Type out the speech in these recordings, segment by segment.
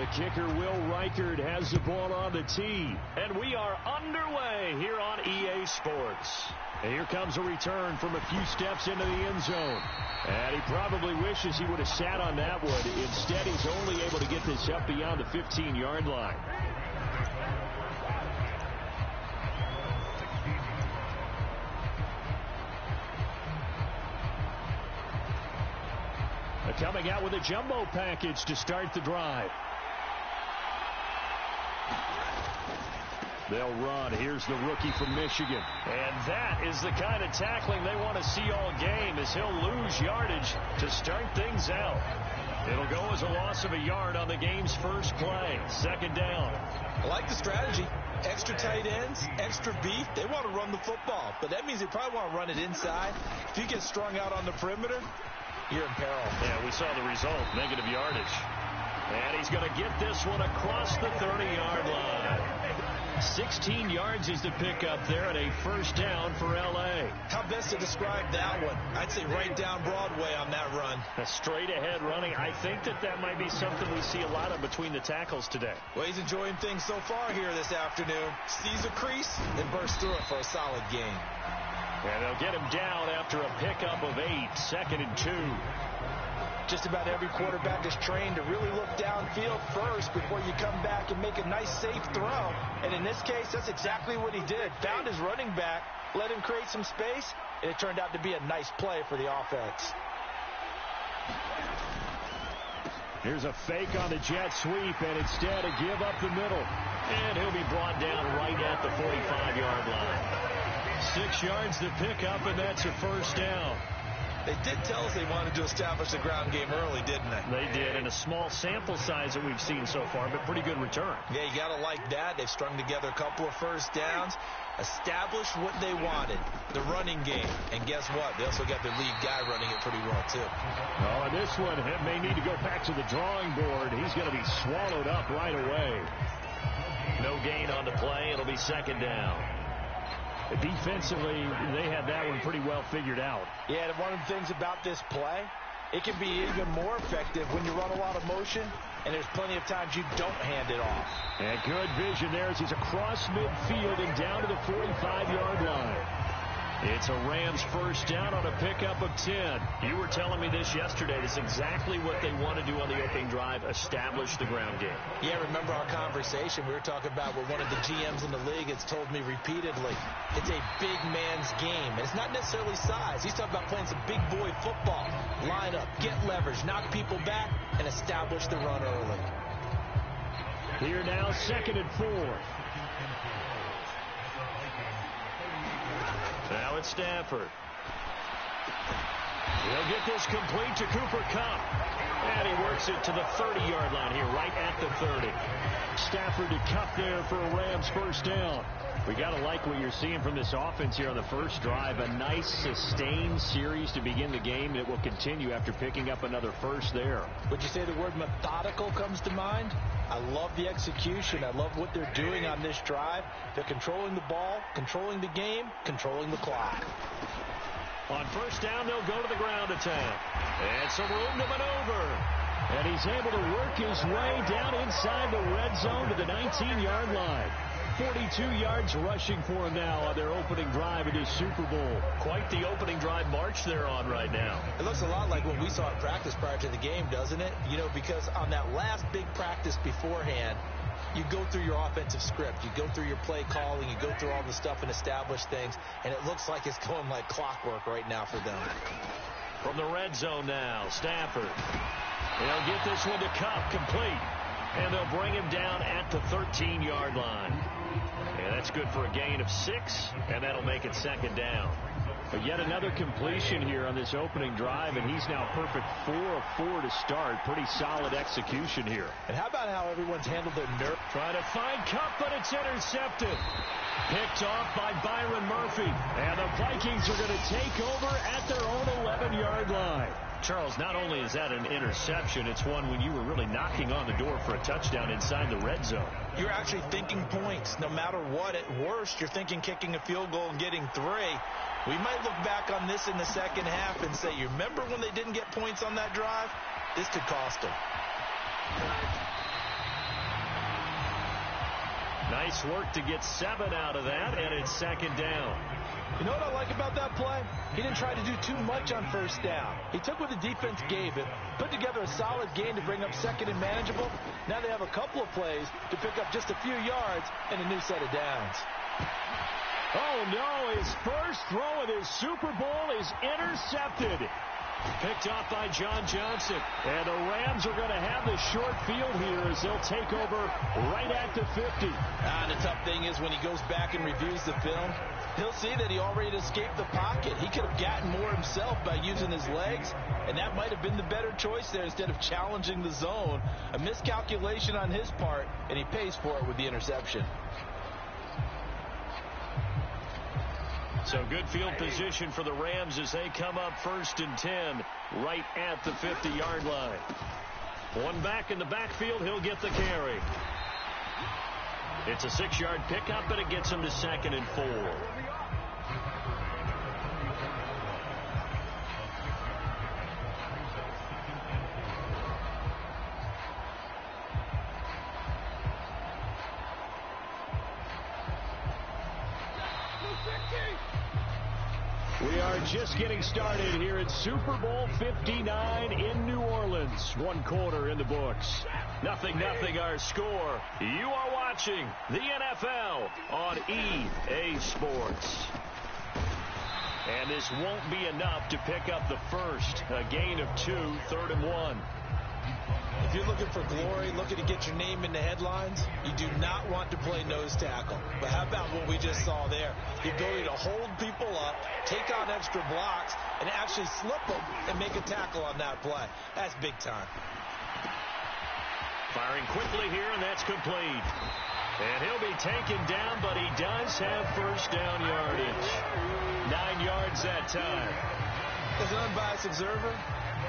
The kicker, Will Reichard, has the ball on the tee. And we are underway here on EA Sports. And here comes a return from a few steps into the end zone. And he probably wishes he would have sat on that one. Instead, he's only able to get this up beyond the 15-yard line. Coming out with a jumbo package to start the drive. They'll run. Here's the rookie from Michigan. And that is the kind of tackling they want to see all game, as he'll lose yardage to start things out. It'll go as a loss of a yard on the game's first play. Second down. I like the strategy. Extra tight ends, extra beef. They want to run the football, but that means they probably want to run it inside. If you get strung out on the perimeter, you're in peril. Yeah, we saw the result, negative yardage. And he's going to get this one across the 30-yard line. 16 yards is the pickup there, and a first down for L.A. How best to describe that one? I'd say right down Broadway on that run. A straight-ahead running. I think that might be something we see a lot of between the tackles today. Well, he's enjoying things so far here this afternoon. Sees a crease and bursts through it for a solid gain. And they'll get him down after a pickup of 8, 2nd and 2. Just about every quarterback is trained to really look downfield first before you come back and make a nice, safe throw. And in this case, that's exactly what he did. Found his running back, let him create some space, and it turned out to be a nice play for the offense. Here's a fake on the jet sweep, and instead a give up the middle. And he'll be brought down right at the 45-yard line. 6 yards to pick up, and that's a first down. They did tell us they wanted to establish the ground game early, didn't they? They did, in a small sample size that we've seen so far, but pretty good return. Yeah, you got to like that. They've strung together a couple of first downs, established what they wanted, the running game. And guess what? They also got their lead guy running it pretty well, too. Oh, and this one may need to go back to the drawing board. He's going to be swallowed up right away. No gain on the play. It'll be second down. Defensively, they had that one pretty well figured out. Yeah, and one of the things about this play, it can be even more effective when you run a lot of motion, and there's plenty of times you don't hand it off. And good vision there as he's across midfield and down to the 45-yard line. It's a Rams first down on a pickup of 10. You were telling me this yesterday. This is exactly what they want to do on the opening drive, establish the ground game. Yeah, remember our conversation. We were talking about what one of the GMs in the league has told me repeatedly. It's a big man's game. And it's not necessarily size. He's talking about playing some big boy football. Line up, get leverage, knock people back, and establish the run early. Here now, 2nd and 4. Now it's Stafford. He'll get this complete to Cooper Kupp. And he works it to the 30-yard line here, right at the 30. Stafford to Kupp there for a Rams first down. We got to like what you're seeing from this offense here on the first drive. A nice, sustained series to begin the game that will continue after picking up another first there. Would you say the word methodical comes to mind? I love the execution. I love what they're doing on this drive. They're controlling the ball, controlling the game, controlling the clock. On first down, they'll go to the ground attack. And some room to maneuver. And he's able to work his way down inside the red zone to the 19-yard line. 42 yards rushing for him now on their opening drive in his Super Bowl. Quite the opening drive march they're on right now. It looks a lot like what we saw in practice prior to the game, doesn't it? You know, because on that last big practice beforehand, you go through your offensive script. You go through your play calling. You go through all the stuff and establish things. And it looks like it's going like clockwork right now for them. From the red zone now, Stafford. They'll get this one to Kupp, complete. And they'll bring him down at the 13-yard line. And that's good for a gain of 6, and that'll make it second down. But yet another completion here on this opening drive, and he's now perfect 4 of 4 to start. Pretty solid execution here. And how about how everyone's handled their nerve? Trying to find Kupp, but it's intercepted. Picked off by Byron Murphy. And the Vikings are going to take over at their own 11-yard line. Charles, not only is that an interception, it's one when you were really knocking on the door for a touchdown inside the red zone. You're actually thinking points. No matter what, at worst, you're thinking kicking a field goal and getting 3. We might look back on this in the second half and say, you remember when they didn't get points on that drive? This could cost them. Nice work to get 7 out of that, and it's second down. You know what I like about that play? He didn't try to do too much on first down. He took what the defense gave him, put together a solid gain to bring up second and manageable. Now they have a couple of plays to pick up just a few yards and a new set of downs. Oh, no, his first throw of his Super Bowl is intercepted. Picked off by John Johnson. And the Rams are going to have the short field here as they'll take over right at the 50. And the tough thing is when he goes back and reviews the film, he'll see that he already escaped the pocket. He could have gotten more himself by using his legs, and that might have been the better choice there instead of challenging the zone. A miscalculation on his part, and he pays for it with the interception. So good field position for the Rams as they come up 1st and 10 right at the 50-yard line. One back in the backfield, he'll get the carry. It's a 6-yard pickup, and it gets him to 2nd and 4. We are just getting started here at Super Bowl 59 in New Orleans. 1 quarter in the books. 0-0 our score. You are watching the NFL on EA Sports. And this won't be enough to pick up the first. A gain of 2, 3rd and 1. If you're looking for glory, looking to get your name in the headlines, you do not want to play nose tackle. But how about what we just saw there? The ability to hold people up, take on extra blocks, and actually slip them and make a tackle on that play. That's big time. Firing quickly here, and that's complete. And he'll be taken down, but he does have first down yardage. 9 yards that time. As an unbiased observer,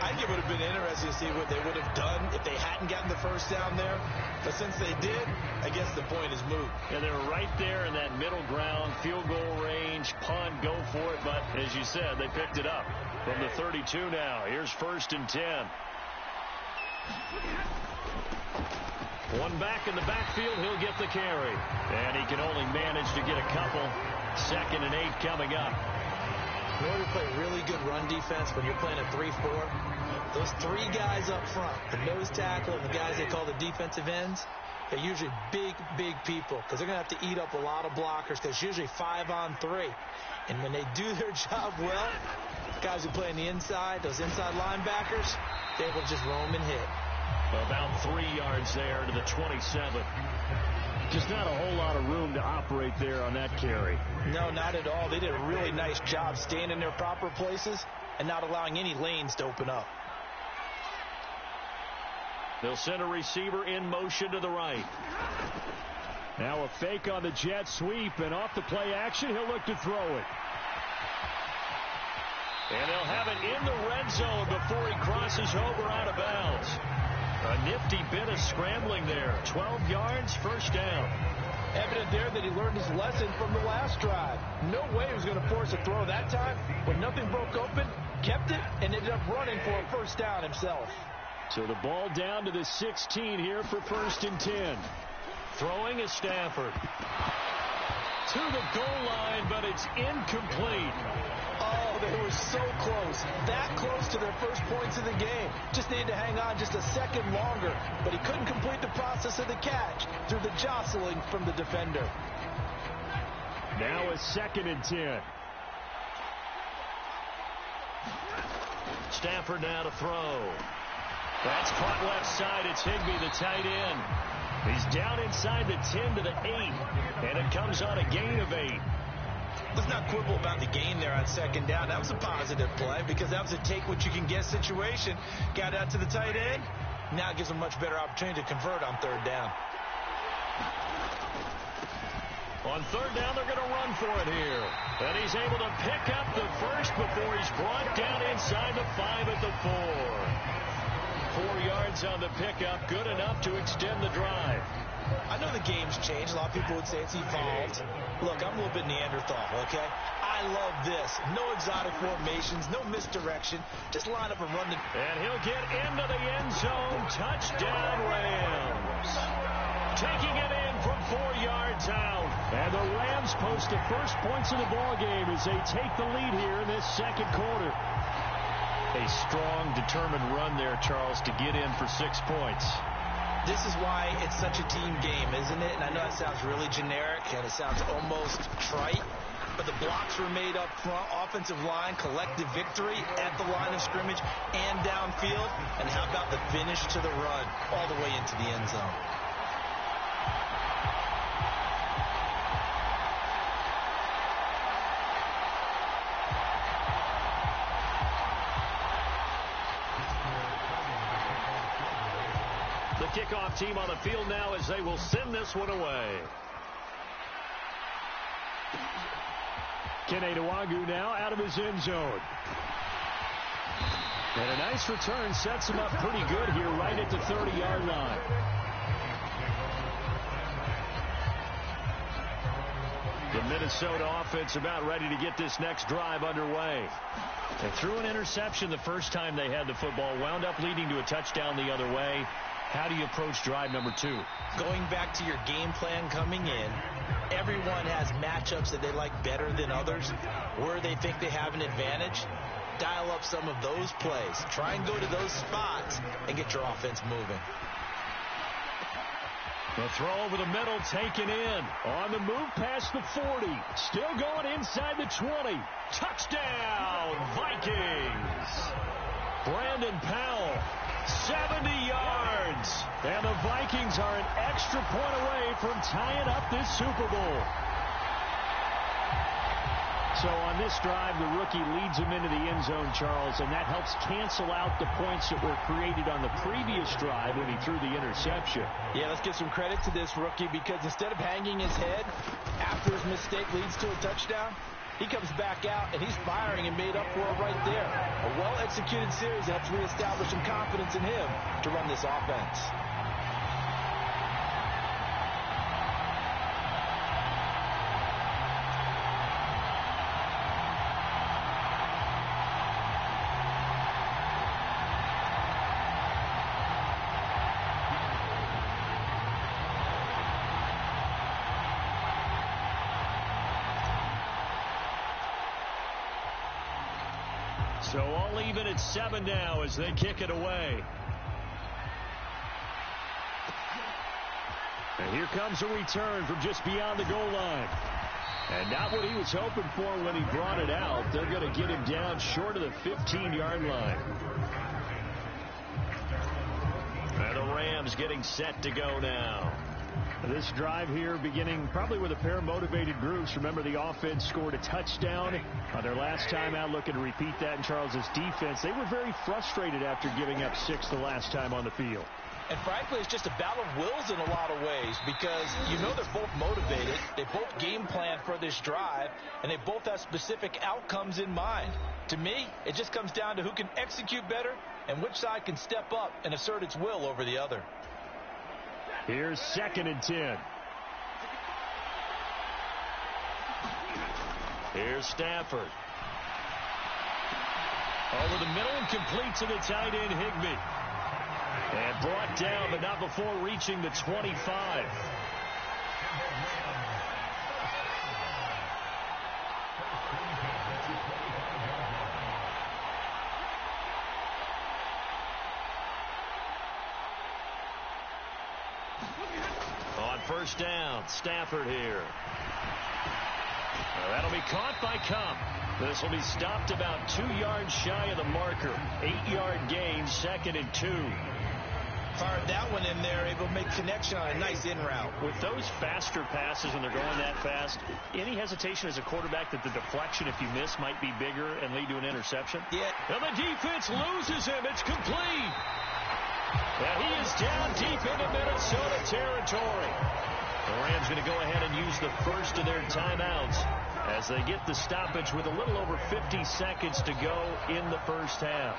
I think it would have been interesting to see what they would have done if they hadn't gotten the first down there. But since they did, I guess the point is moot. And they're right there in that middle ground, field goal range, punt, go for it. But as you said, they picked it up from the 32 now. Here's 1st and 10. One back in the backfield, he'll get the carry. And he can only manage to get a couple. 2nd and 8 coming up. In order to play really good run defense when you're playing a 3-4, those 3 guys up front, the nose tackle and the guys they call the defensive ends, they're usually big, big people because they're going to have to eat up a lot of blockers because it's usually 5-on-3. And when they do their job well, guys who play on the inside, those inside linebackers, they're able to just roam and hit. About 3 yards there to the 27. Just not a whole lot of room to operate there on that carry. No, not at all. They did a really nice job staying in their proper places and not allowing any lanes to open up. They'll send a receiver in motion to the right. Now a fake on the jet sweep, and off the play action, he'll look to throw it. And they'll have it in the red zone before he crosses over out of bounds. A nifty bit of scrambling there. 12 yards, first down. Evident there that he learned his lesson from the last drive. No way he was going to force a throw that time. When nothing broke open, kept it, and ended up running for a first down himself. So the ball down to the 16 here for 1st and 10. Throwing is Stafford. To the goal line, but it's incomplete. Oh, they were so close. That close to their first points of the game. Just needed to hang on just a second longer. But he couldn't complete the process of the catch through the jostling from the defender. Now a 2nd and 10. Stafford now to throw. That's caught left side. It's Higbee, the tight end. He's down inside the 10 to the 8. And it comes on a gain of 8. Let's not quibble about the gain there on 2nd down. That was a positive play because that was a take-what-you-can-get situation. Got out to the tight end. Now it gives him a much better opportunity to convert on 3rd down. On 3rd down, they're going to run for it here. And he's able to pick up the first before he's brought down inside the 5 at the 4. 4 yards on the pickup, good enough to extend the drive. I know the game's changed. A lot of people would say it's evolved. Look, I'm a little bit Neanderthal, okay? I love this. No exotic formations, no misdirection. Just line up and run the... And he'll get into the end zone. Touchdown, Rams. Taking it in from 4 yards. third down. And the Rams post the first points of the ball game as they take the lead here in this second quarter. A strong, determined run there, Charles, to get in for 6 points. This is why it's such a team game, isn't it? And I know it sounds really generic and it sounds almost trite, but the blocks were made up front, offensive line, collective victory at the line of scrimmage and downfield. And how about the finish to the run all the way into the end zone? The kickoff team on the field now as they will send this one away. Kene Nwangwu now out of his end zone. And a nice return sets him up pretty good here right at the 30-yard line. The Minnesota offense about ready to get this next drive underway. They threw an interception the first time they had the football, wound up leading to a touchdown the other way. How do you approach drive number 2? Going back to your game plan coming in, everyone has matchups that they like better than others, where they think they have an advantage. Dial up some of those plays. Try and go to those spots and get your offense moving. The throw over the middle taken in. On the move past the 40. Still going inside the 20. Touchdown, Vikings. Brandon Powell, 70 yards. And the Vikings are an extra point away from tying up this Super Bowl. So on this drive, the rookie leads him into the end zone, Charles, and that helps cancel out the points that were created on the previous drive when he threw the interception. Yeah, let's give some credit to this rookie because instead of hanging his head after his mistake leads to a touchdown, he comes back out and he's firing and made up for it right there. A well-executed series helps reestablish some confidence in him to run this offense. So all even at 7 now as they kick it away. And here comes a return from just beyond the goal line. And not what he was hoping for when he brought it out. They're going to get him down short of the 15-yard line. And the Rams getting set to go now. This drive here beginning probably with a pair of motivated groups. Remember, the offense scored a touchdown on their last time out. Looking to repeat that in Charles's defense. They were very frustrated after giving up 6 the last time on the field. And frankly, it's just a battle of wills in a lot of ways because you know they're both motivated. They both game plan for this drive, and they both have specific outcomes in mind. To me, it just comes down to who can execute better and which side can step up and assert its will over the other. Here's 2nd and 10. Here's Stafford. Over the middle and complete to the tight end, Higbee. And brought down, but not before reaching the 25. On first down, Stafford here. That'll be caught by Kupp. This will be stopped about 2 yards shy of the marker. 8-yard gain, 2nd and 2. Fired that one in there, able to make connection on a nice in route. With those faster passes when they're going that fast, any hesitation as a quarterback that the deflection, if you miss, might be bigger and lead to an interception? Yeah. And the defense loses him. It's complete. And he is down deep into Minnesota territory. The Rams going to go ahead and use the first of their timeouts as they get the stoppage with a little over 50 seconds to go in the first half.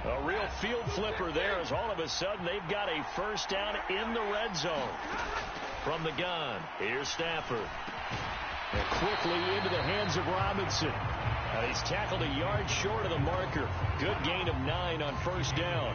A real field flipper there as all of a sudden they've got a first down in the red zone. From the gun, here's Stafford. And quickly into the hands of Robinson. He's tackled a yard short of the marker. Good gain of 9 on first down.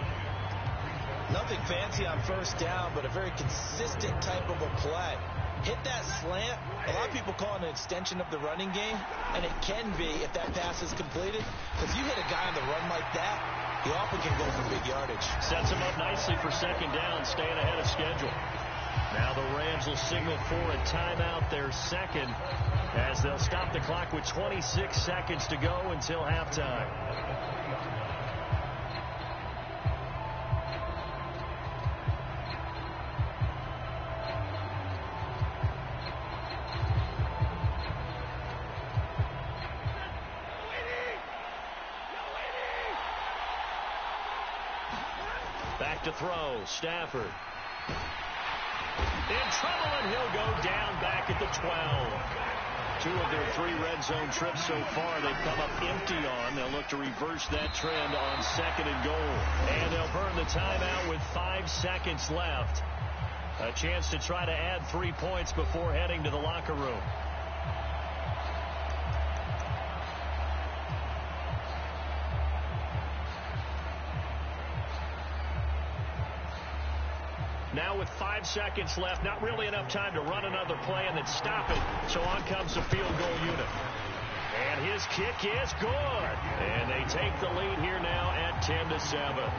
Nothing fancy on first down, but a very consistent type of a play. Hit that slant. A lot of people call it an extension of the running game, and it can be if that pass is completed. If you hit a guy on the run like that, he often can go for big yardage. Sets him up nicely for second down, staying ahead of schedule. Now the Rams will signal for a timeout, their second, as they'll stop the clock with 26 seconds to go until halftime. Back to throw, Stafford. In trouble, and he'll go down back at the 12. 2 of their 3 red zone trips so far they've come up empty on. They'll look to reverse that trend on second and goal. And they'll burn the timeout with 5 seconds left. A chance to try to add 3 points before heading to the locker room. Now with 5 seconds left, not really enough time to run another play and then stop it. So on comes the field goal unit. And his kick is good. And they take the lead here now at 10-7.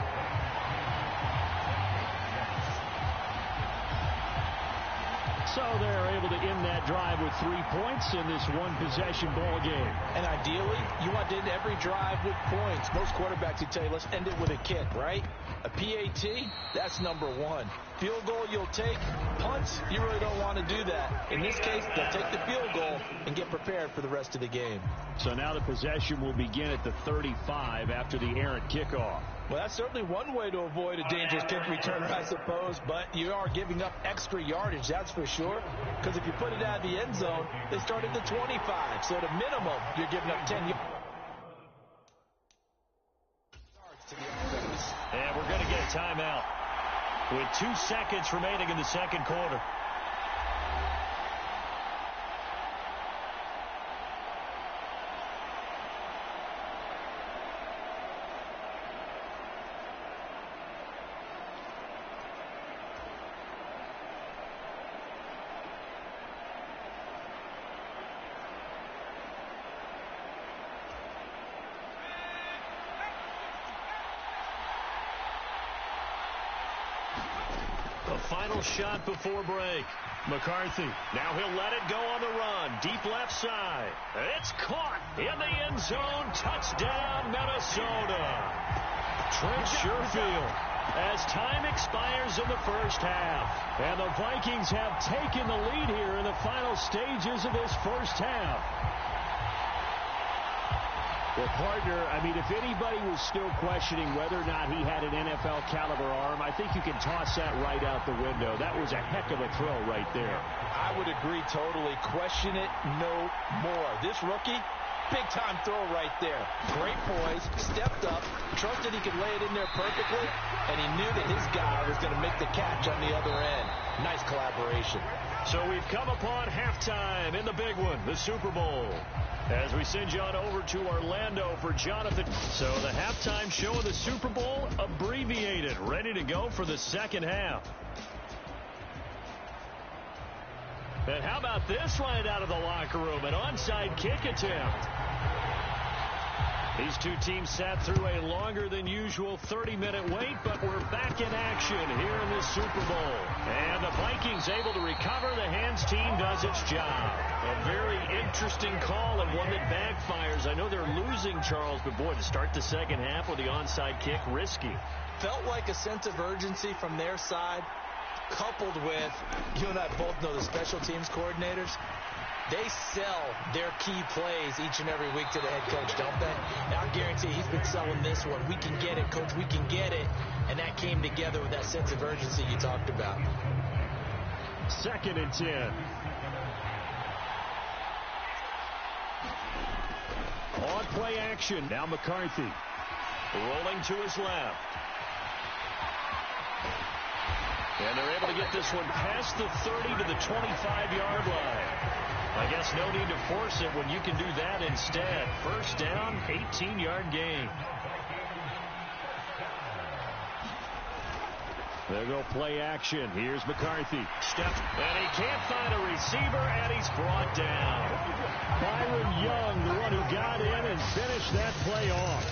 So they're able to end that drive with 3 points in this one-possession ball game. And ideally, you want to end every drive with points. Most quarterbacks would tell you, let's end it with a kick, right? A PAT, that's number 1. Field goal you'll take. Punts, you really don't want to do that. In this case, they'll take the field goal and get prepared for the rest of the game. So now the possession will begin at the 35 after the errant kickoff. Well, that's certainly one way to avoid a dangerous kick returner, I suppose, but you are giving up extra yardage, that's for sure, because if you put it out of the end zone, they start at the 25, so at a minimum, you're giving up 10 yards to the offense. And we're going to get a timeout with 2 seconds remaining in the second quarter. Final shot before break. McCarthy. Now he'll let it go on the run. Deep left side. It's caught in the end zone. Touchdown, Minnesota. Trent Sherfield. As time expires in the first half. And the Vikings have taken the lead here in the final stages of this first half. Well, partner, I mean, if anybody was still questioning whether or not he had an NFL caliber arm, I think you can toss that right out the window. That was a heck of a throw right there. I would agree totally. Question it no more. This rookie, big-time throw right there. Great poise, stepped up, trusted he could lay it in there perfectly, and he knew that his guy was going to make the catch on the other end. Nice collaboration. So we've come upon halftime in the big one, the Super Bowl. As we send you on over to Orlando for Jonathan. So the halftime show of the Super Bowl abbreviated, ready to go for the second half. And how about this right out of the locker room? An onside kick attempt. These 2 teams sat through a longer than usual 30-minute wait, but we're back in action here in this Super Bowl. And the Vikings able to recover. The hands team does its job. A very interesting call and one that backfires. I know they're losing, Charles, but boy, to start the second half with the onside kick, risky. Felt like a sense of urgency from their side, coupled with, you and I both know the special teams coordinators. They sell their key plays each and every week to the head coach, don't they? And I guarantee he's been selling this one. We can get it, coach. We can get it. And that came together with that sense of urgency you talked about. 2nd and 10. On play action. Now McCarthy. Rolling to his left. And they're able to get this one past the 30 to the 25-yard line. I guess no need to force it when you can do that instead. First down, 18-yard gain. They'll go play action. Here's McCarthy. Step, and he can't find a receiver, and he's brought down. Byron Young, the one who got in and finished that play off.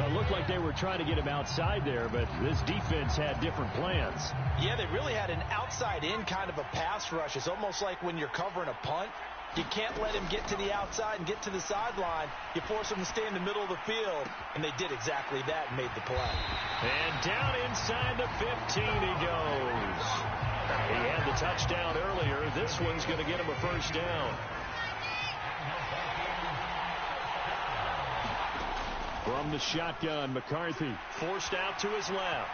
It looked like they were trying to get him outside there, but this defense had different plans. Yeah, they really had an outside-in kind of a pass rush. It's almost like when you're covering a punt. You can't let him get to the outside and get to the sideline. You force him to stay in the middle of the field, and they did exactly that and made the play. And down inside the 15 he goes. He had the touchdown earlier. This one's going to get him a first down. From the shotgun, McCarthy forced out to his left.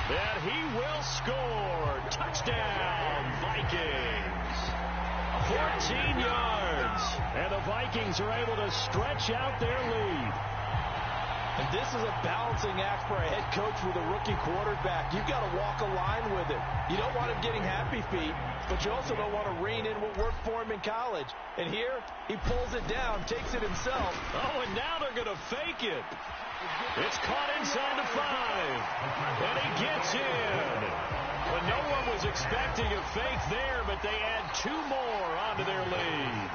And he will score. Touchdown, Vikings. 14 yards. And the Vikings are able to stretch out their lead. And this is a balancing act for a head coach with a rookie quarterback. You've got to walk a line with him. You don't want him getting happy feet, but you also don't want to rein in what worked for him in college. And here, he pulls it down, takes it himself. Oh, and now they're going to fake it. It's caught inside the 5. And he gets in. But no one was expecting a fake there, but they add 2 more onto their lead.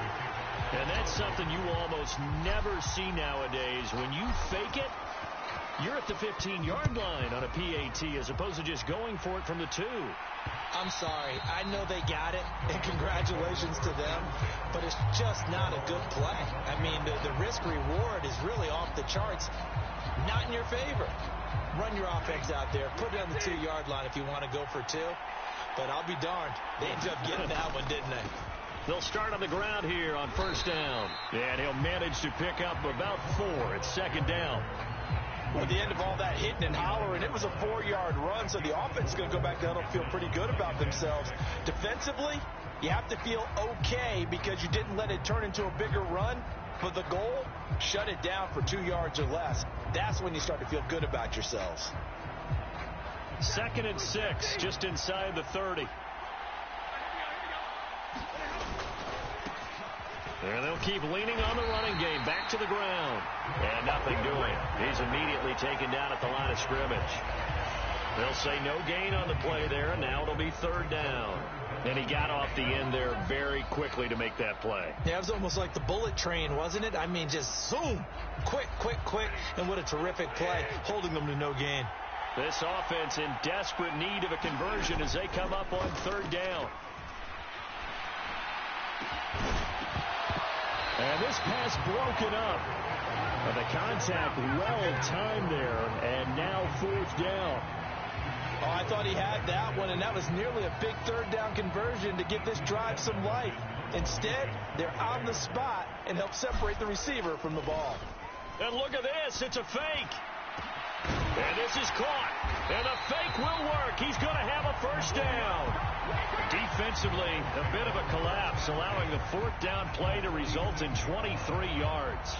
And that's something you almost never see nowadays. When you fake it, you're at the 15-yard line on a PAT as opposed to just going for it from the 2. I'm sorry. I know they got it, and congratulations to them, but it's just not a good play. I mean, the risk-reward is really off the charts. Not in your favor. Run your offense out there. Put it on the 2-yard line if you want to go for 2. But I'll be darned. They ended up getting that one, didn't they? They'll start on the ground here on first down. And he'll manage to pick up about 4 at second down. Well, at the end of all that hitting and hollering, it was a 4-yard run, so the offense is going to go back down and feel pretty good about themselves. Defensively, you have to feel okay because you didn't let it turn into a bigger run. But the goal, shut it down for 2 yards or less. That's when you start to feel good about yourselves. 2nd and 6, just inside the 30. And they'll keep leaning on the running game. Back to the ground. And nothing doing. He's immediately taken down at the line of scrimmage. They'll say no gain on the play there. Now it'll be 3rd down. And he got off the end there very quickly to make that play. Yeah, it was almost like the bullet train, wasn't it? I mean, just zoom. Quick, quick, quick. And what a terrific play, holding them to no gain. This offense in desperate need of a conversion as they come up on 3rd down. And this pass broken up. And the contact well timed there. And now 4th down. Oh, I thought he had that one, and that was nearly a big 3rd down conversion to give this drive some life. Instead, they're on the spot and help separate the receiver from the ball. And look at this. It's a fake. And this is caught. And the fake will work. He's going to have a first down. Defensively, a bit of a collapse, allowing the 4th down play to result in 23 yards.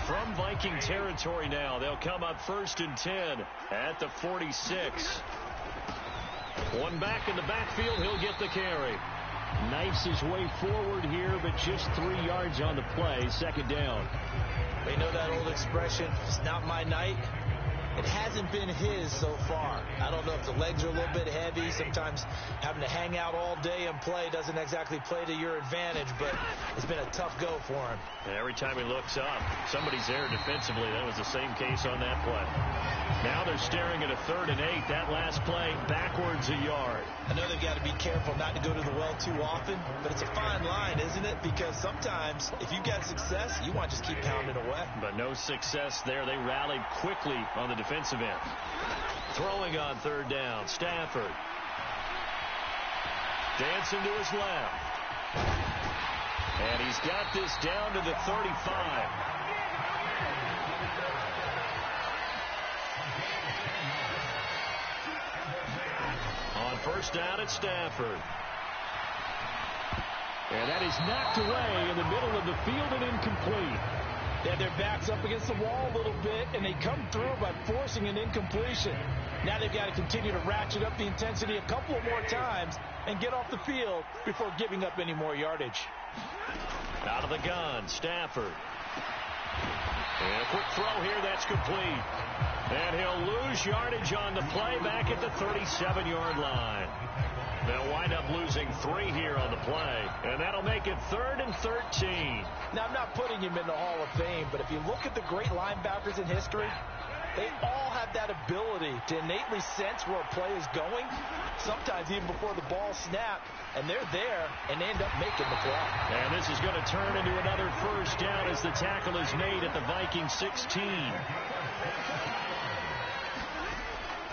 From Viking territory now, they'll come up 1st and 10 at the 46. One back in the backfield, he'll get the carry. Knifes his way forward here, but just 3 yards on the play, 2nd down. They know that old expression, it's not my night. It hasn't been his so far. I don't know if the legs are a little bit heavy. Sometimes having to hang out all day and play doesn't exactly play to your advantage, but it's been a tough go for him. And every time he looks up, somebody's there defensively. That was the same case on that play. Now they're staring at a 3rd and 8. That last play, backwards a yard. I know they've got to be careful not to go to the well too often, but it's a fine line, isn't it? Because sometimes, if you've got success, you want to just keep pounding away. But no success there. They rallied quickly on the defensive end. Throwing on 3rd down, Stafford. Dancing to his left. And he's got this down to the 35. On 1st down at Stafford. And that is knocked away in the middle of the field and incomplete. They had their backs up against the wall a little bit, and they come through by forcing an incompletion. Now they've got to continue to ratchet up the intensity a couple of more times and get off the field before giving up any more yardage. Out of the gun, Stafford. And a quick throw here, that's complete. And he'll lose yardage on the play back at the 37-yard line. They'll wind up losing 3 here on the play, and that'll make it 3rd and 13. Now, I'm not putting him in the Hall of Fame, but if you look at the great linebackers in history, they all have that ability to innately sense where a play is going, sometimes even before the ball snapped, and they're there, and they end up making the play. And this is going to turn into another first down as the tackle is made at the Vikings 16.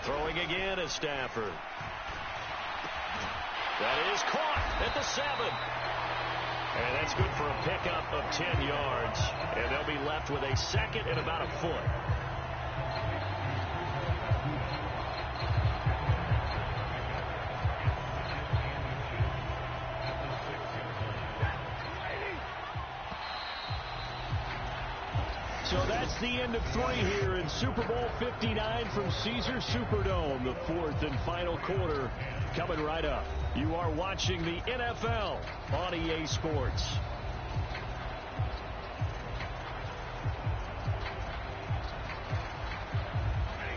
Throwing again is Stafford. That is caught at the 7. And that's good for a pickup of 10 yards. And they'll be left with a 2nd and about a foot. So that's the end of 3 here in Super Bowl 59 from Caesars Superdome. The 4th and final quarter coming right up. You are watching the NFL on EA Sports.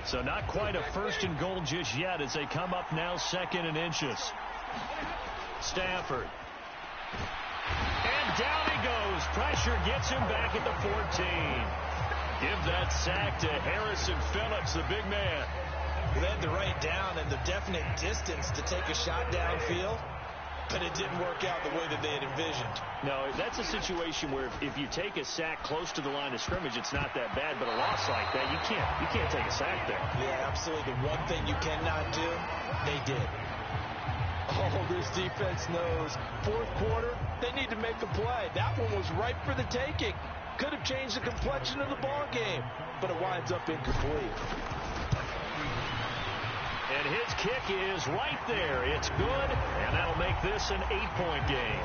So not quite a 1st and goal just yet as they come up now 2nd and inches. Stafford. And down he goes. Pressure gets him back at the 14. Give that sack to Harrison Phillips, the big man. He had the right down and the definite distance to take a shot downfield, but it didn't work out the way that they had envisioned. No, that's a situation where if you take a sack close to the line of scrimmage, it's not that bad, but a loss like that, you can't take a sack there. Yeah, absolutely. The one thing you cannot do, they did. Oh, this defense knows. 4th quarter, they need to make a play. That one was ripe for the taking. Could have changed the complexion of the ball game, but it winds up incomplete. And his kick is right there. It's good, and that'll make this an 8-point game.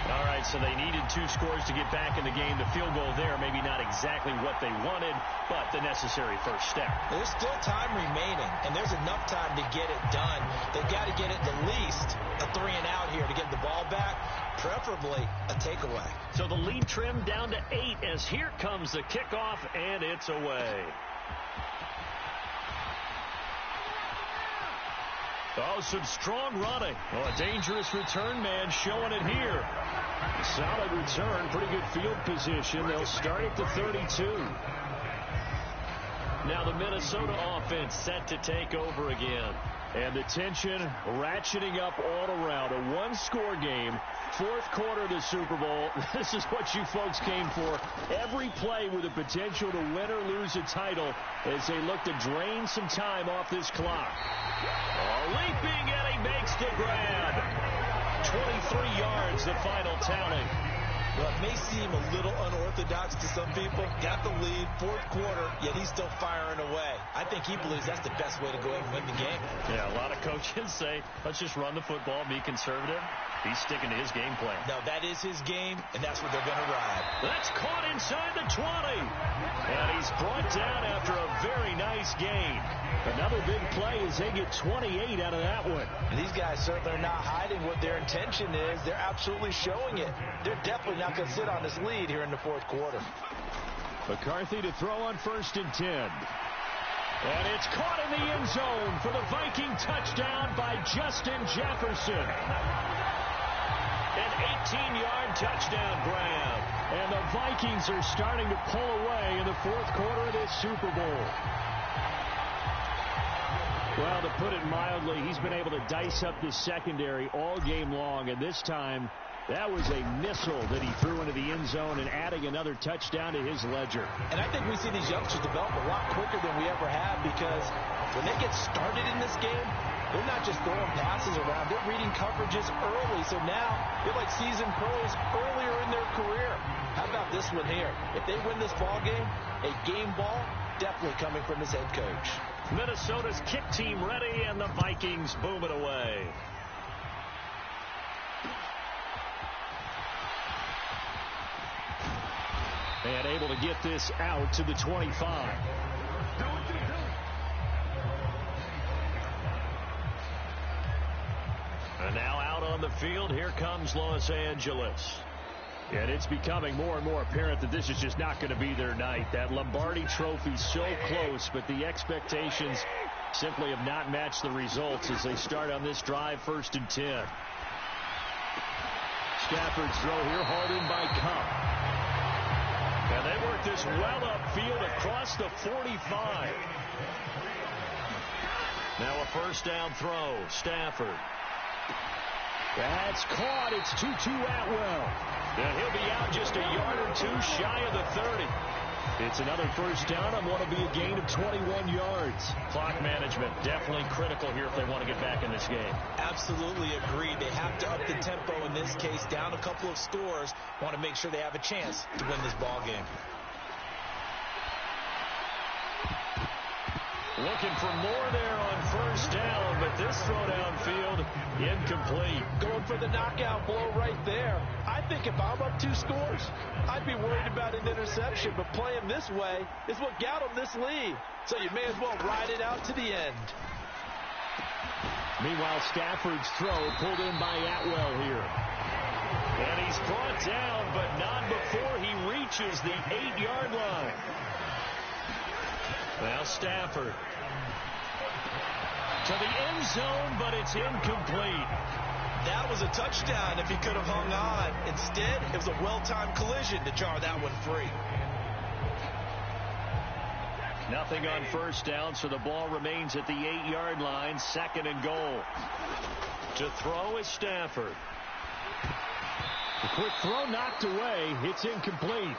All right, so they needed 2 scores to get back in the game. The field goal there, maybe not exactly what they wanted, but the necessary first step. There's still time remaining, and there's enough time to get it done. They've got to get it at least a 3 and out here to get the ball back, preferably a takeaway. So the lead trimmed down to 8 as here comes the kickoff, and it's away. Oh, some strong running. Oh, a dangerous return man showing it here. Solid return, pretty good field position. They'll start at the 32. Now the Minnesota offense set to take over again. And the tension ratcheting up all around. A 1-score game. 4th quarter of the Super Bowl. This is what you folks came for. Every play with the potential to win or lose a title as they look to drain some time off this clock. Oh, leaping, and he makes the grab. 23 yards, the final tally. Well, it may seem a little unorthodox to some people. Got the lead, 4th quarter, yet he's still firing away. I think he believes that's the best way to go ahead and win the game. Yeah, a lot of coaches say, let's just run the football, be conservative. He's sticking to his game plan. No, that is his game, and that's what they're going to ride. That's caught inside the 20. And he's brought down after a very nice gain. Another big play as they get 28 out of that one. And these guys certainly are not hiding what their intention is. They're absolutely showing it. They're definitely not going to sit on this lead here in the 4th quarter. McCarthy to throw on 1st and 10. And it's caught in the end zone for the Viking touchdown by Justin Jefferson. An 18-yard touchdown grab. And the Vikings are starting to pull away in the 4th quarter of this Super Bowl. Well, to put it mildly, he's been able to dice up this secondary all game long. And this time, that was a missile that he threw into the end zone and adding another touchdown to his ledger. And I think we see these youngsters develop a lot quicker than we ever have, because when they get started in this game, they're not just throwing passes around. They're reading coverages early. So now they're like seasoned pros earlier in their career. How about this one here? If they win this ball game, a game ball definitely coming from his head coach. Minnesota's kick team ready, and the Vikings boom it away. And able to get this out to the 25. And now out on the field, here comes Los Angeles. And it's becoming more and more apparent that this is just not going to be their night. That Lombardi Trophy so close, but the expectations simply have not matched the results as they start on this drive, 1st and 10. Stafford's throw here, hauled in by Kupp. And they work this well upfield across the 45. Now a 1st down throw, Stafford. That's caught. It's Tutu Atwell. And he'll be out just a yard or two shy of the 30. It's another 1st down on what will be a gain of 21 yards. Clock management definitely critical here if they want to get back in this game. Absolutely agreed. They have to up the tempo in this case, down a couple of scores. Want to make sure they have a chance to win this ball game. Looking for more there on 1st down, but this throw downfield incomplete. Going for the knockout blow right there. I think if I'm up 2 scores, I'd be worried about an interception, but playing this way is what got them this lead. So you may as well ride it out to the end. Meanwhile, Stafford's throw pulled in by Atwell here. And he's brought down, but not before he reaches the 8-yard line. Now Stafford to the end zone, but it's incomplete. That was a touchdown if he could have hung on. Instead, it was a well-timed collision to jar that one free. Nothing on 1st down, so the ball remains at the 8-yard line, 2nd and goal. To throw is Stafford. The quick throw knocked away. It's incomplete.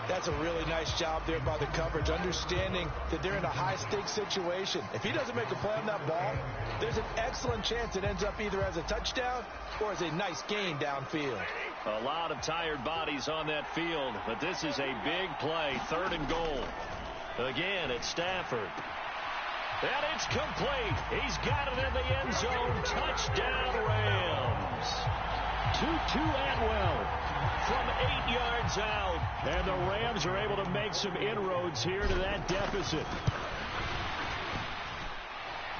That's a really nice job there by the coverage, understanding that they're in a high-stakes situation. If he doesn't make a play on that ball, there's an excellent chance it ends up either as a touchdown or as a nice gain downfield. A lot of tired bodies on that field, but this is a big play, 3rd and goal. Again, it's Stafford. And it's complete. He's got it in the end zone. Touchdown, Rams. Tutu Atwell from 8 yards out. And the Rams are able to make some inroads here to that deficit.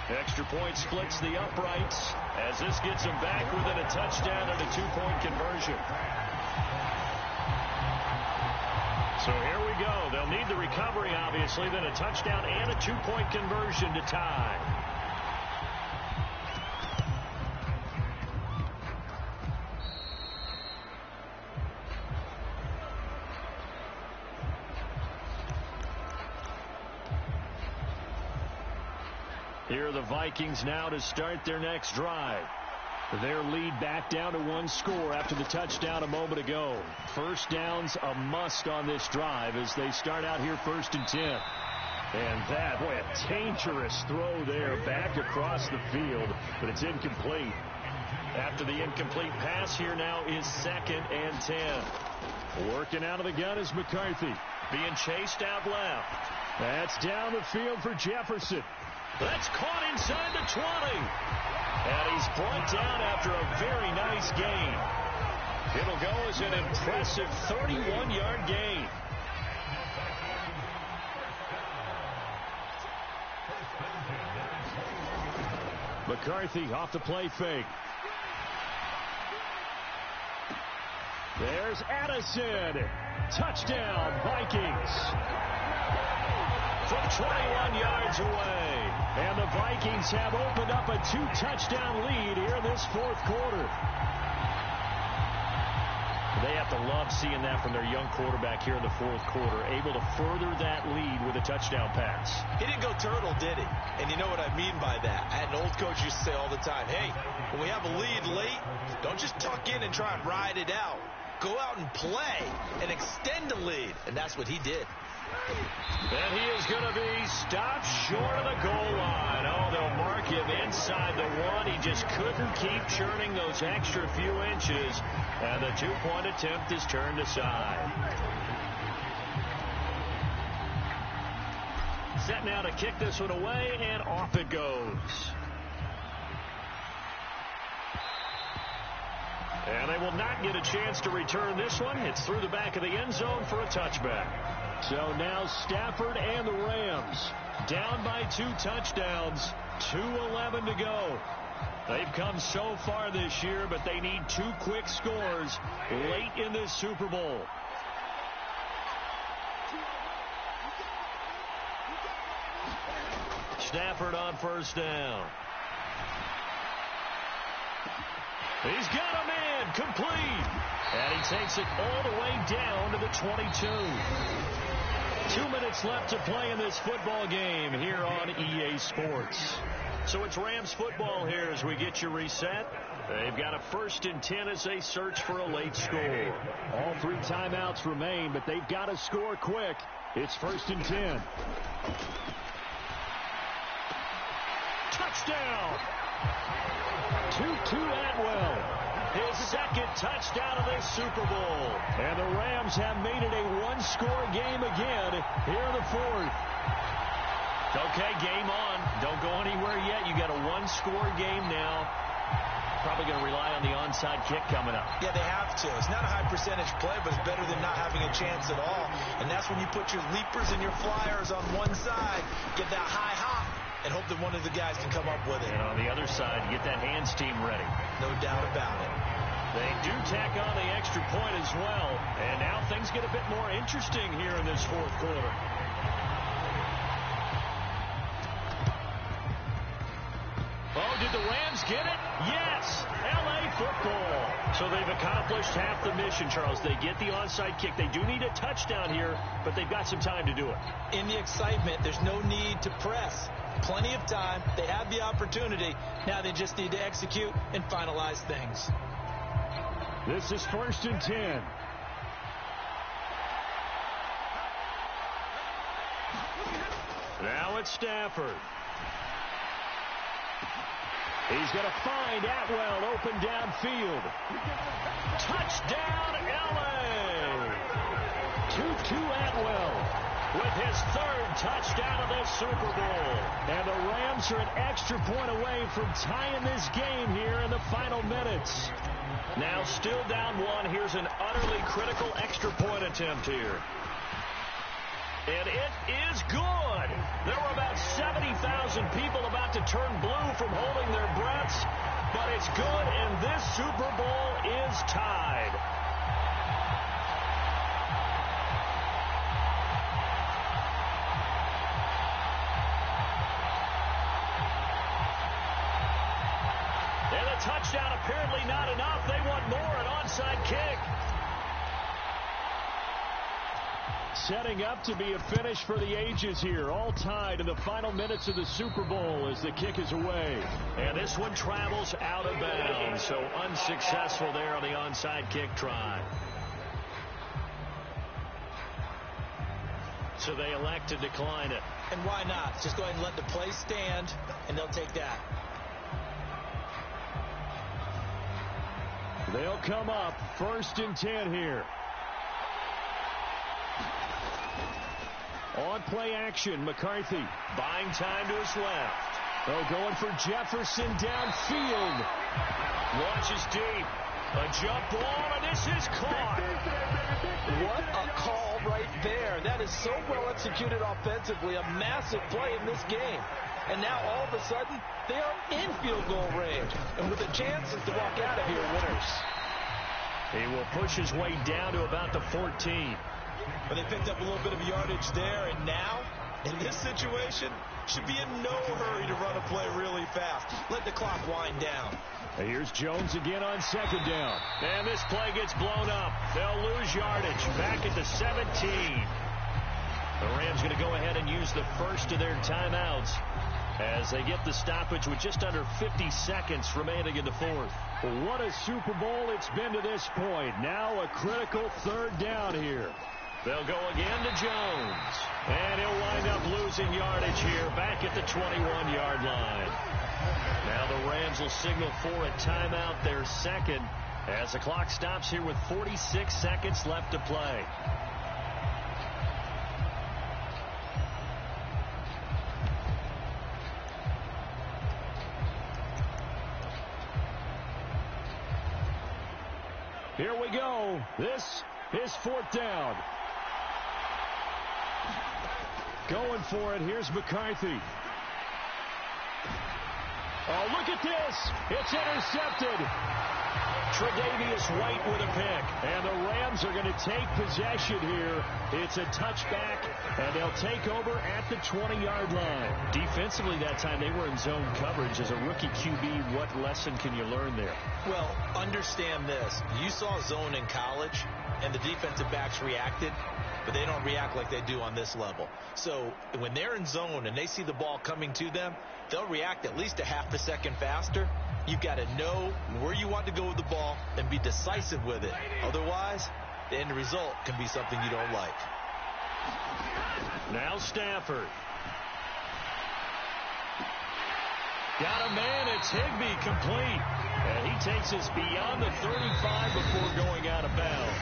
Extra point splits the uprights as this gets them back within a touchdown and a 2-point conversion. So here we go. They'll need the recovery, obviously, then a touchdown and a 2-point conversion to tie. Here are the Vikings now to start their next drive. Their lead back down to 1 score after the touchdown a moment ago. 1st down's a must on this drive as they start out here 1st and 10. And that, boy, a dangerous throw there back across the field, but it's incomplete. After the incomplete pass, here now is 2nd and 10. Working out of the gun is McCarthy. Being chased out left. That's down the field for Jefferson. That's caught inside the 20. And he's brought down after a very nice gain. It'll go as an impressive 31-yard gain. McCarthy off the play fake. There's Addison. Touchdown, Vikings. From 21 yards away. And the Vikings have opened up a 2-touchdown lead here in this 4th quarter. They have to love seeing that from their young quarterback here in the 4th quarter, able to further that lead with a touchdown pass. He didn't go turtle, did he? And you know what I mean by that. I had an old coach used to say all the time, hey, when we have a lead late, don't just tuck in and try and ride it out. Go out and play and extend the lead. And that's what he did. And he is going to be stopped short of the goal line. Oh, they'll mark him inside the 1. He just couldn't keep churning those extra few inches. And the 2-point attempt is turned aside. Set now to kick this one away, and off it goes. And they will not get a chance to return this one. It's through the back of the end zone for a touchback. So now Stafford and the Rams down by 2 touchdowns, 2:11 to go. They've come so far this year, but they need 2 quick scores late in this Super Bowl. Stafford on first down. He's got a man complete. And he takes it all the way down to the 22. 2 minutes left to play in this football game here on EA Sports. So it's Rams football here as we get you reset. They've got a 1st and 10 as they search for a late score. All 3 timeouts remain, but they've got to score quick. It's 1st and 10. Touchdown! Tutu Atwell. His 2nd touchdown of this Super Bowl. And the Rams have made it a 1-score game again here in the 4th. Okay, game on. Don't go anywhere yet. You got a 1-score game now. Probably going to rely on the onside kick coming up. Yeah, they have to. It's not a high percentage play, but it's better than not having a chance at all. And that's when you put your leapers and your flyers on one side, get that high hop, and hope that one of the guys can come up with it. And on the other side, get that hands team ready. No doubt about it. They do tack on the extra point as well. And now things get a bit more interesting here in this 4th quarter. Oh, did the Rams get it? Yes! L.A. football. So they've accomplished half the mission, Charles. They get the onside kick. They do need a touchdown here, but they've got some time to do it. In the excitement, there's no need to press. Plenty of time. They have the opportunity. Now they just need to execute and finalize things. This is 1st and 10. Now it's Stafford. He's going to find Atwell open downfield. Touchdown, L.A. Tutu Atwell with his 3rd touchdown of this Super Bowl. And the Rams are an extra point away from tying this game here in the final minutes. Now still down 1. Here's an utterly critical extra point attempt here. And it is good. There were about 70,000 people about to turn blue from holding their breaths, but it's good, and this Super Bowl is tied. And a touchdown apparently not enough. They want more, an onside kick. Setting up to be a finish for the ages here. All tied in the final minutes of the Super Bowl as the kick is away. And this one travels out of bounds, so unsuccessful there on the onside kick try. So they elect to decline it. And why not? Just go ahead and let the play stand, and they'll take that. They'll come up 1st and 10 here. On play action, McCarthy. Buying time to his left. Oh, going for Jefferson downfield. Launches deep. A jump ball, and this is caught. What a call right there. That is so well executed offensively. A massive play in this game. And now all of a sudden, they are in field goal range. And with a chance to walk out of here winners. He will push his way down to about the 14. But they picked up a little bit of yardage there, and now, in this situation, should be in no hurry to run a play really fast. Let the clock wind down. Here's Jones again on 2nd down. And this play gets blown up. They'll lose yardage back at the 17. The Rams going to go ahead and use the first of their timeouts as they get the stoppage with just under 50 seconds remaining in the 4th. Well, what a Super Bowl it's been to this point. Now a critical 3rd down here. They'll go again to Jones. And he'll wind up losing yardage here back at the 21-yard line. Now the Rams will signal for a timeout, their 2nd, as the clock stops here with 46 seconds left to play. Here we go. This is fourth down. Going for it. Here's McCarthy. Oh, look at this. It's intercepted. Tre'Davious White with a pick. And the Rams are going to take possession here. It's a touchback, and they'll take over at the 20-yard line. Defensively that time, they were in zone coverage. As a rookie QB, what lesson can you learn there? Well, understand this. You saw zone in college, and the defensive backs reacted, but they don't react like they do on this level. So when they're in zone and they see the ball coming to them, they'll react at least a half a second faster. You've got to know where you want to go with the ball and be decisive with it. Otherwise, the end result can be something you don't like. Now Stafford. Got a man. It's Higbee, complete. And he takes us beyond the 35 before going out of bounds.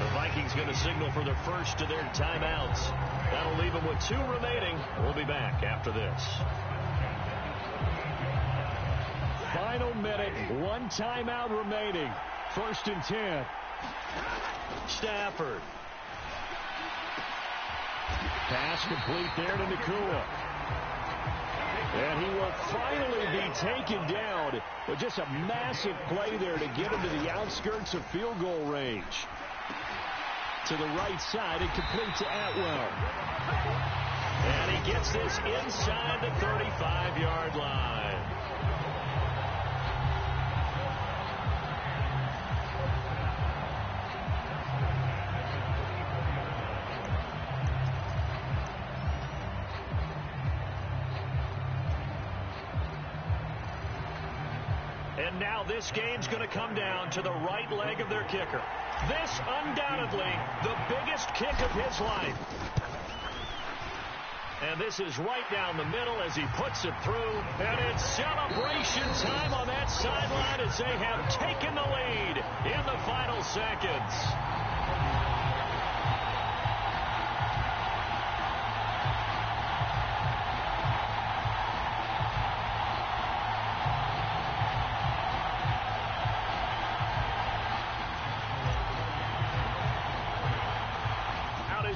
The Vikings going to signal for their first of their timeouts. That'll leave them with 2 remaining. We'll be back after this. Final minute, 1 timeout remaining. 1st and 10. Stafford. Pass complete there to Nacua. And he will finally be taken down with just a massive play there to get him to the outskirts of field goal range. To the right side and complete to Atwell. And he gets this inside the 35-yard line. And now this game's going to come down to the right leg of their kicker. This, undoubtedly, the biggest kick of his life. And this is right down the middle as he puts it through. And it's celebration time on that sideline as they have taken the lead in the final seconds.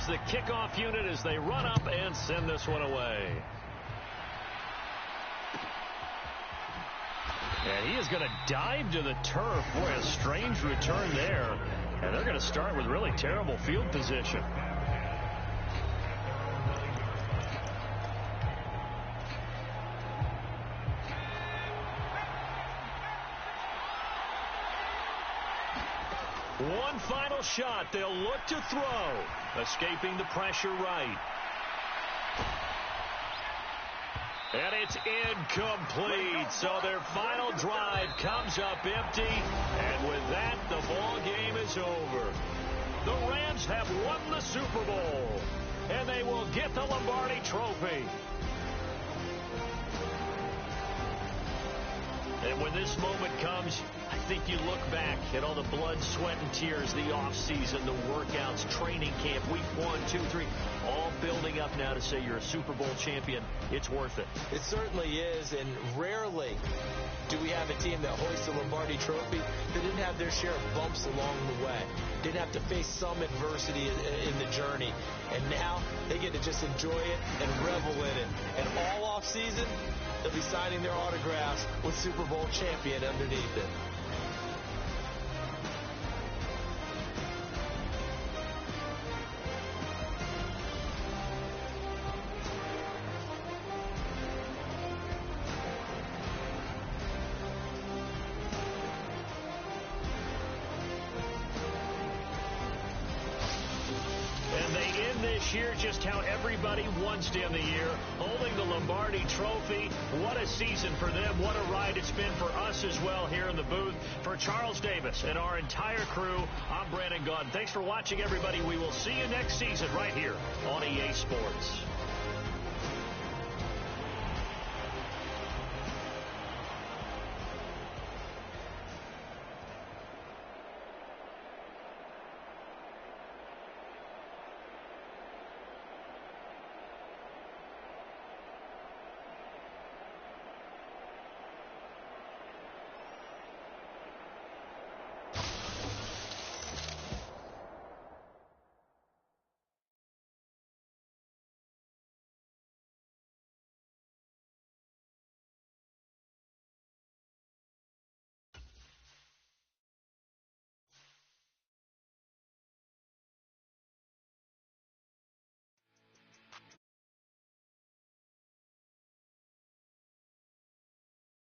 The kickoff unit as they run up and send this one away. And he is going to dive to the turf. Boy, a strange return there. And they're going to start with really terrible field position. One final shot. They'll look to throw. Escaping the pressure right. And it's incomplete. So their final drive comes up empty. And with that, the ball game is over. The Rams have won the Super Bowl. And they will get the Lombardi Trophy. And when this moment comes, I think you look back at all the blood, sweat, and tears, the offseason, the workouts, training camp, week 1, 2, 3, all building up now to say you're a Super Bowl champion. It's worth it. It certainly is, and rarely do we have a team that hoists the Lombardi Trophy that didn't have their share of bumps along the way, didn't have to face some adversity in the journey, and now they get to just enjoy it and revel in it. And all offseason, they'll be signing their autographs with Super Bowl champion underneath it. Year, just how everybody wants to end the year, holding the Lombardi Trophy. What a season for them. What a ride it's been for us as well here in the booth. For Charles Davis and our entire crew, I'm Brandon Gaudin. Thanks for watching, everybody. We will see you next season right here on EA Sports.